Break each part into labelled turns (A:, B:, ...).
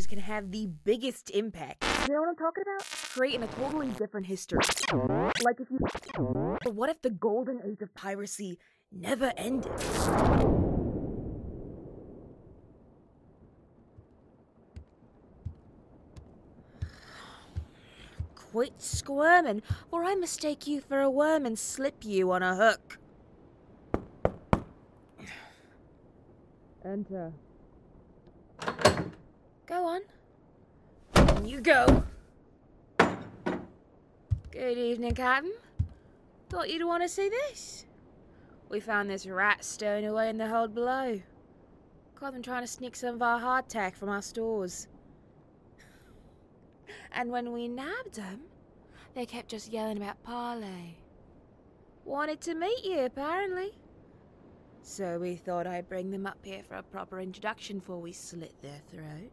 A: changes can have the biggest impact. You know what I'm talking about? Creating a totally different history. Like if you... But what if the golden age of piracy never ended? Quit squirming, or I mistake you for a worm and slip you on a hook. Enter. Go on. You go. Good evening, Captain. Thought you'd want to see this. We found this rat stowing away in the hold below. Caught them trying to sneak some of our hardtack from our stores. And when we nabbed them, they kept just yelling about parlay. Wanted to meet you, apparently. So we thought I'd bring them up here for a proper introduction before we slit their throat.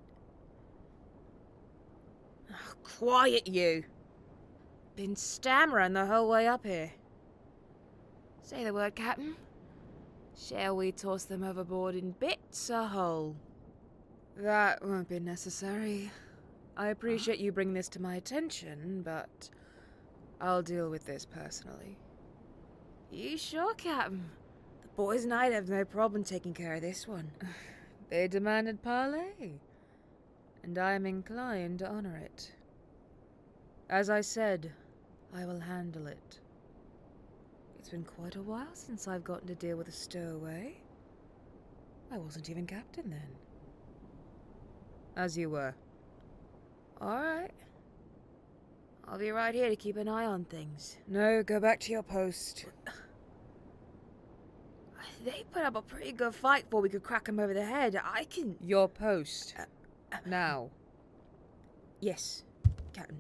A: Oh, quiet, you! Been stammering the whole way up here. Say the word, Captain. Shall we toss them overboard in bits or whole? That won't be necessary. I appreciate you bringing this to my attention, but I'll deal with this personally. You sure, Captain? The boys and I'd have no problem taking care of this one. They demanded parlay, and I am inclined to honor it. As I said, I will handle it. It's been quite a while since I've gotten to deal with a stowaway. I wasn't even captain then. As you were. Alright. I'll be right here to keep an eye on things. No, go back to your post. They put up a pretty good fight before we could crack them over the head. I can... Your post. Now. Yes, Captain.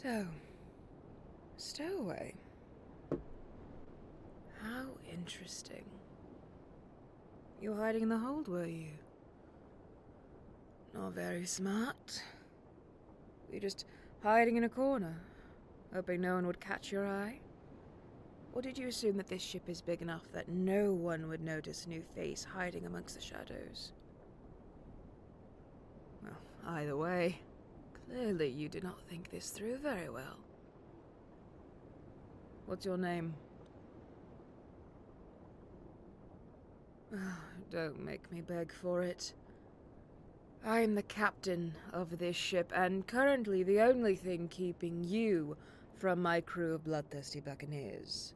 A: So, stowaway. How interesting. You were hiding in the hold, were you? Not very smart. Were you just hiding in a corner, hoping no one would catch your eye? Or did you assume that this ship is big enough that no one would notice a new face hiding amongst the shadows? Well, either way, clearly you did not think this through very well. What's your name? Don't make me beg for it. I am the captain of this ship, and currently the only thing keeping you from my crew of bloodthirsty buccaneers.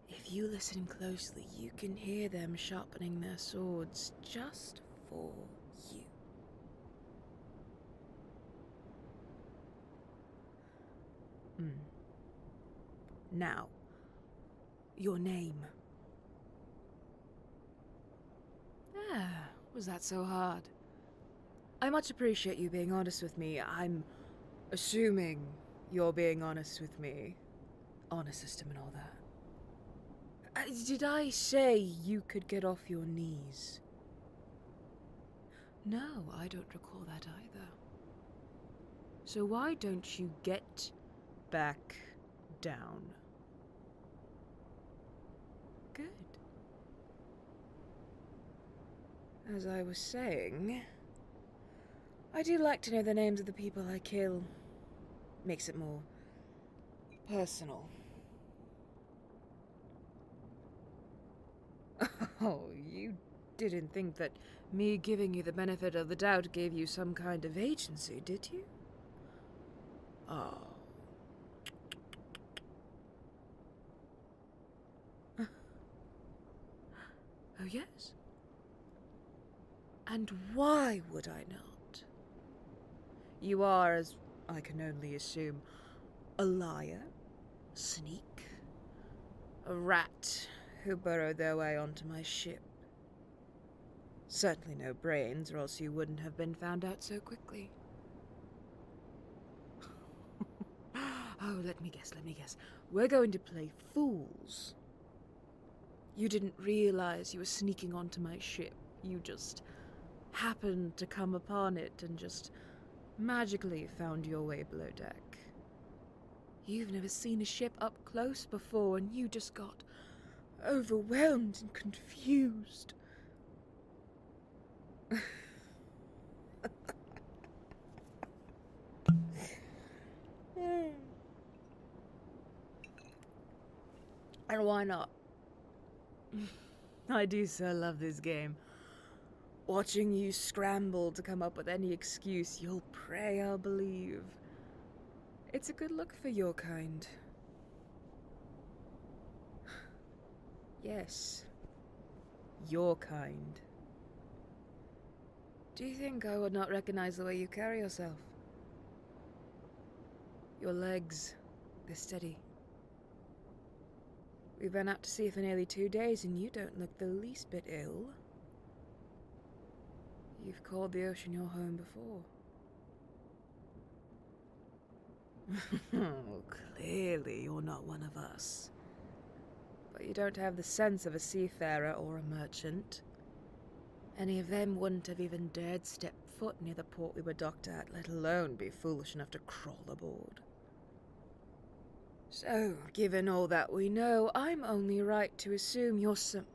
A: If you listen closely, you can hear them sharpening their swords just for you. Now, your name. Was that so hard? I much appreciate you being honest with me. I'm assuming you're being honest with me. Honor system and all that. Did I say you could get off your knees? No, I don't recall that either. So why don't you get back down? Good. As I was saying, I do like to know the names of the people I kill. Makes it more personal. Oh, you didn't think that me giving you the benefit of the doubt gave you some kind of agency, did you? Oh. Oh, yes? And why would I not? You are, as I can only assume, a liar, a sneak, a rat who burrowed their way onto my ship. Certainly no brains, or else you wouldn't have been found out so quickly. Oh, let me guess. We're going to play fools. You didn't realize you were sneaking onto my ship. You just happened to come upon it and just magically found your way below deck. You've never seen a ship up close before, and you just got overwhelmed and confused. And why not? I do so love this game. Watching you scramble to come up with any excuse, you'll pray I'll believe. It's a good look for your kind. Yes. Your kind. Do you think I would not recognize the way you carry yourself? Your legs, they're steady. We've been out to sea for nearly 2 days and you don't look the least bit ill. You've called the ocean your home before. Clearly you're not one of us. But you don't have the sense of a seafarer or a merchant. Any of them wouldn't have even dared step foot near the port we were docked at, let alone be foolish enough to crawl aboard. So, given all that we know, I'm only right to assume you're some...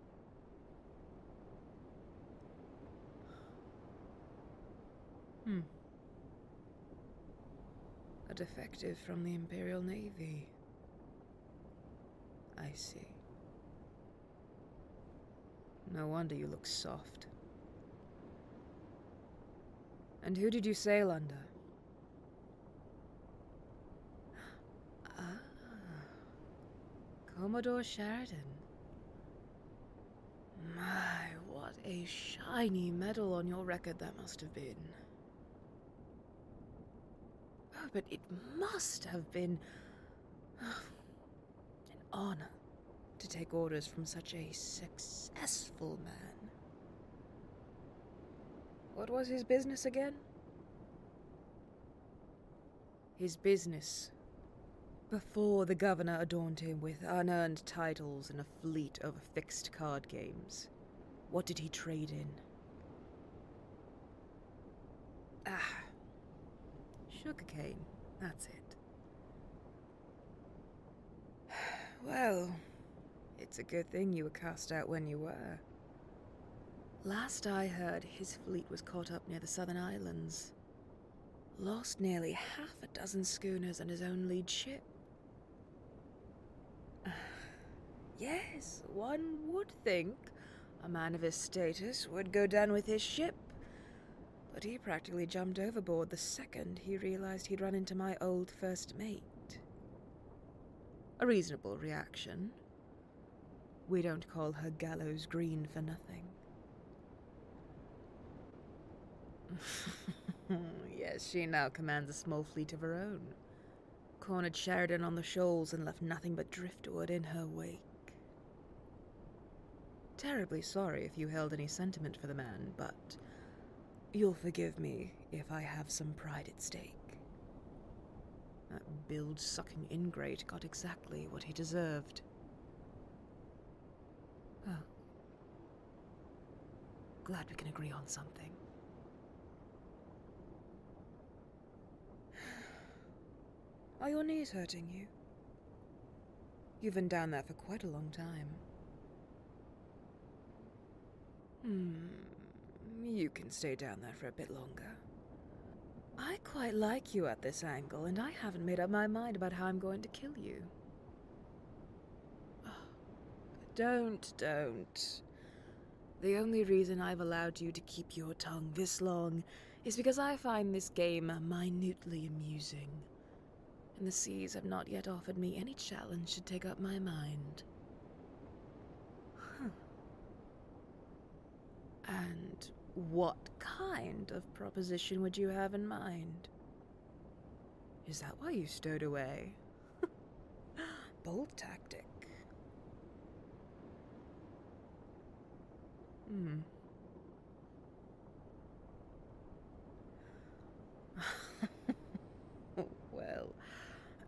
A: A defective from the Imperial Navy. I see. No wonder you look soft. And who did you sail under? Commodore Sheridan. My, what a shiny medal on your record that must have been. Oh, but it must have been an honor to take orders from such a successful man. What was his business again? His business. Before the governor adorned him with unearned titles and a fleet of fixed card games. What did he trade in? Sugarcane. That's it. Well, it's a good thing you were cast out when you were. Last I heard, his fleet was caught up near the Southern Islands. Lost nearly half a dozen schooners and his own lead ship. Yes, one would think a man of his status would go down with his ship. But he practically jumped overboard the second he realized he'd run into my old first mate. A reasonable reaction. We don't call her gallows green for nothing. Yes, she now commands a small fleet of her own. Cornered Sheridan on the shoals and left nothing but driftwood in her wake. Terribly sorry if you held any sentiment for the man, but you'll forgive me if I have some pride at stake. That bilge-sucking ingrate got exactly what he deserved. Oh. Glad we can agree on something. Are your knees hurting you? You've been down there for quite a long time. You can stay down there for a bit longer. I quite like you at this angle, and I haven't made up my mind about how I'm going to kill you. Oh, don't. The only reason I've allowed you to keep your tongue this long is because I find this game minutely amusing. And the seas have not yet offered me any challenge to take up my mind. And what kind of proposition would you have in mind? Is that why you stowed away? Bold tactic. Well,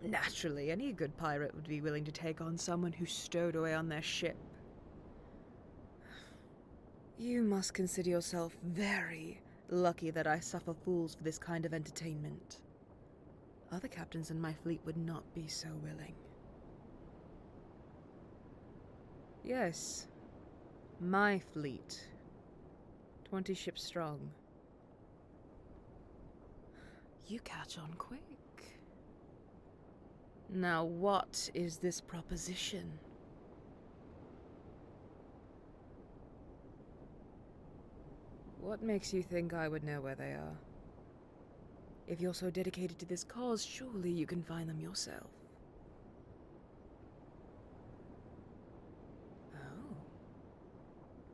A: naturally, any good pirate would be willing to take on someone who stowed away on their ship. You must consider yourself very lucky that I suffer fools for this kind of entertainment. Other captains in my fleet would not be so willing. Yes, my fleet. 20 ships strong. You catch on quick. Now what is this proposition? What makes you think I would know where they are? If you're so dedicated to this cause, surely you can find them yourself. Oh.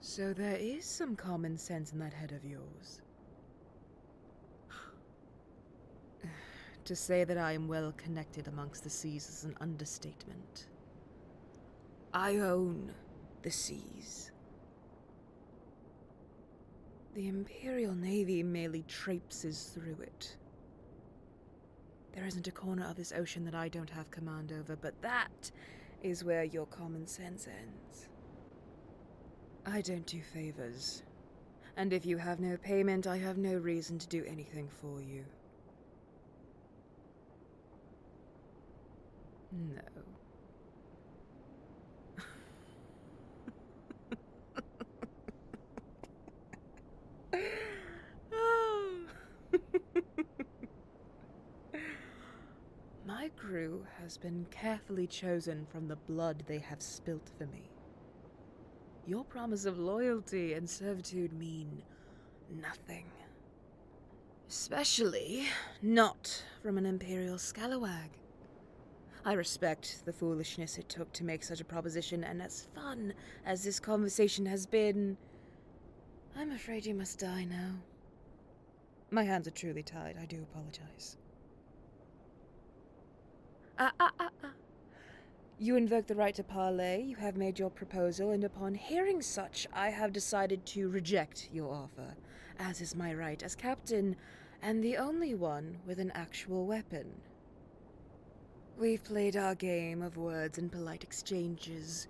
A: So there is some common sense in that head of yours. To say that I am well connected amongst the seas is an understatement. I own the seas. The Imperial Navy merely traipses through it. There isn't a corner of this ocean that I don't have command over, but that is where your common sense ends. I don't do favors, and if you have no payment, I have no reason to do anything for you. No. My crew has been carefully chosen from the blood they have spilt for me. Your promise of loyalty and servitude mean nothing. Especially not from an Imperial scalawag. I respect the foolishness it took to make such a proposition, and as fun as this conversation has been, I'm afraid you must die now. My hands are truly tied. I do apologize. You invoke the right to parlay, you have made your proposal, and upon hearing such, I have decided to reject your offer, as is my right as captain, and the only one with an actual weapon. We've played our game of words and polite exchanges.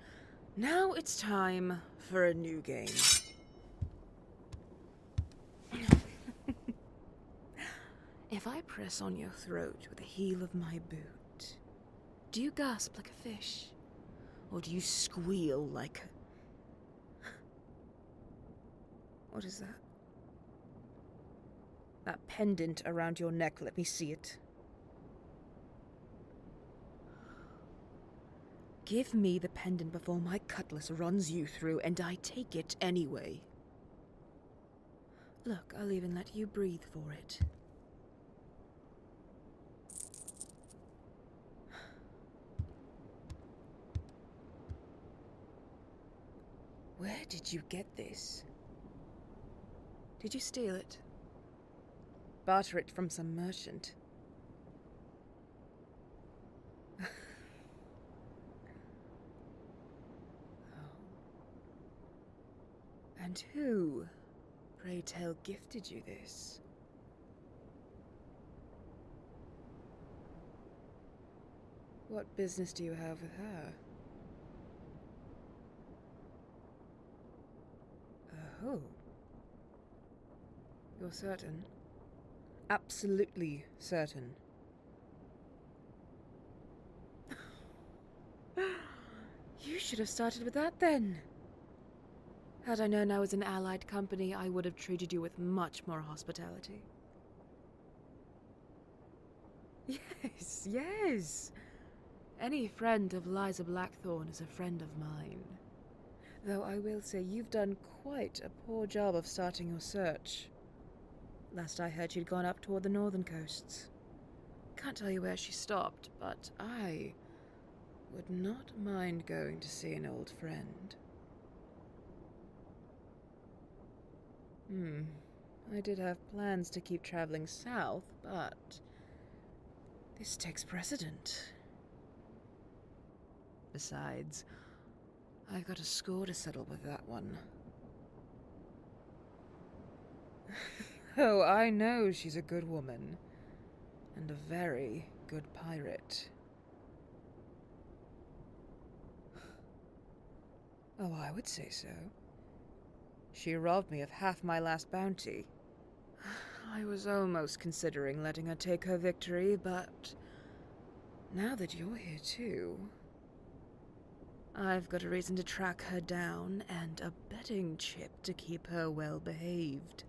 A: Now it's time for a new game. If I press on your throat with the heel of my boot, do you gasp like a fish? Or do you squeal like a... What is that? That pendant around your neck, let me see it. Give me the pendant before my cutlass runs you through, and I take it anyway. Look, I'll even let you breathe for it. Where did you get this? Did you steal it? Barter it from some merchant? And who, pray tell, gifted you this? What business do you have with her? Oh. You're certain? Absolutely certain. You should have started with that then. Had I known I was an allied company, I would have treated you with much more hospitality. Yes, yes. Any friend of Liza Blackthorn is a friend of mine. Though I will say you've done quite a poor job of starting your search. Last I heard she'd gone up toward the northern coasts. Can't tell you where she stopped, but I would not mind going to see an old friend. I did have plans to keep traveling south, but this takes precedent. Besides, I've got a score to settle with that one. Oh, I know she's a good woman, and a very good pirate. Oh, I would say so. She robbed me of half my last bounty. I was almost considering letting her take her victory, but now that you're here too, I've got a reason to track her down and a betting chip to keep her well behaved.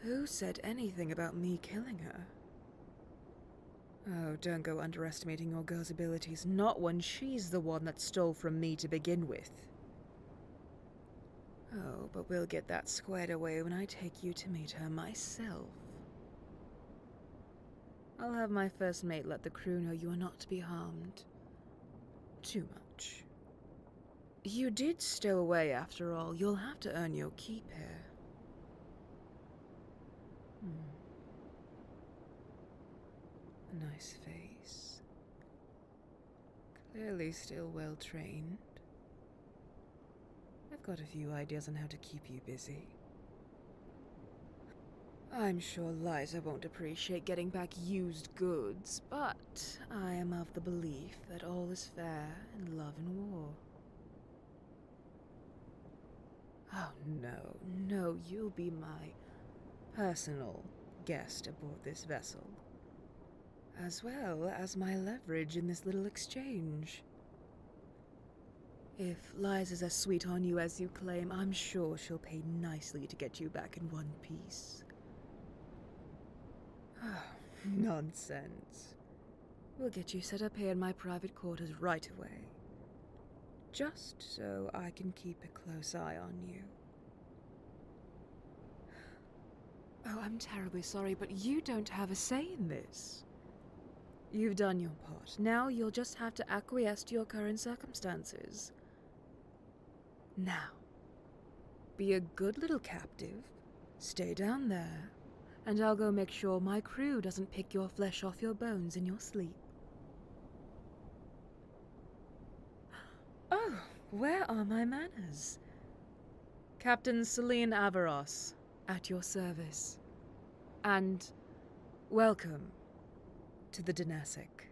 A: Who said anything about me killing her? Oh, don't go underestimating your girl's abilities, not when she's the one that stole from me to begin with. Oh, but we'll get that squared away when I take you to meet her myself. I'll have my first mate let the crew know you are not to be harmed too much. You did stow away after all. You'll have to earn your keep here. A nice face. Clearly still well trained. I've got a few ideas on how to keep you busy. I'm sure Liza won't appreciate getting back used goods, but I am of the belief that all is fair in love and war. Oh no, you'll be my personal guest aboard this vessel, as well as my leverage in this little exchange. If Liza's as sweet on you as you claim, I'm sure she'll pay nicely to get you back in one piece. Nonsense. We'll get you set up here in my private quarters right away. Just so I can keep a close eye on you. Oh, I'm terribly sorry, but you don't have a say in this. You've done your part. Now you'll just have to acquiesce to your current circumstances. Now, be a good little captive, stay down there, and I'll go make sure my crew doesn't pick your flesh off your bones in your sleep. Oh, where are my manners? Captain Celine Averos, at your service. And welcome to the Dynastic.